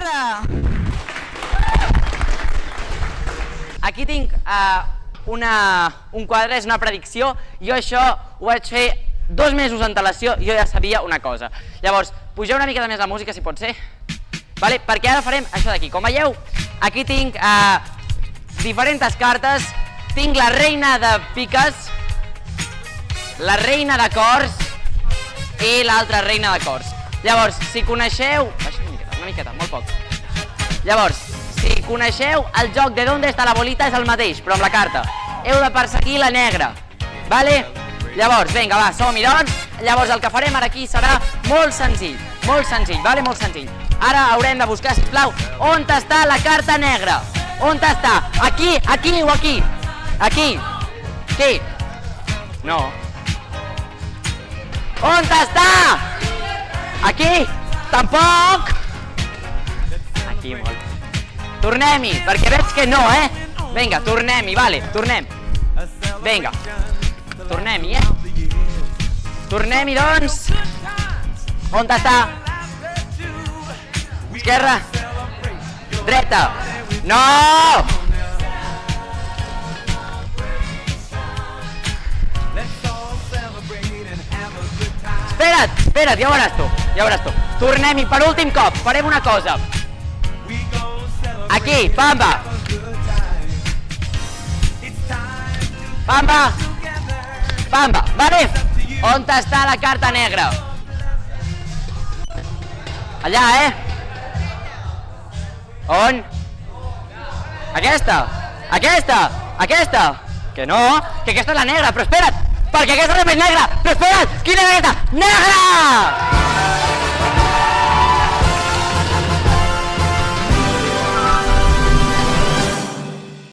negra! Aquí tinc un quadre, és una predicció. Jo això ho vaig fer 2 mesos d'antelació, jo ja sabia una cosa. Llavors, pugeu una mica de més la música, si pot ser. Vale? Perquè ara farem això d'aquí. Com veieu, aquí tinc diferents cartes. Tinc la reina de piques, la reina de cors i l'altra reina de cors. Llavors, si coneixeu... Baixa una miqueta, molt poc. Llavors, si coneixeu el joc de d'on està la bolita és el mateix, però amb la carta. Heu de perseguir la negra, vale? Llavors, vinga, va, som-hi, doncs. Llavors, el que farem ara aquí serà molt senzill, vale? Molt senzill. Ara haurem de buscar, sisplau, on està la carta negra. On està? Aquí, aquí o aquí? Aquí. Aquí. No. On està? Aquí. Tampoc. Aquí, molt. Tornem-hi, perquè veig que no, Vinga, tornem-hi, vale, tornem. Vinga, tornem-hi, Tornem-hi, doncs. On està? Esquerra. Dreta. No! Espera't, ja ho veuràs tu. Tornem-hi per últim cop, farem una cosa. Aquí, pamba. Pamba. Pamba, vale? On està la carta negra? Allà, On? Aquesta? Aquesta? Aquesta? Que no, que aquesta és la negra, però espera't, perquè aquesta és la més negra, però espera't, quina és aquesta? Negra!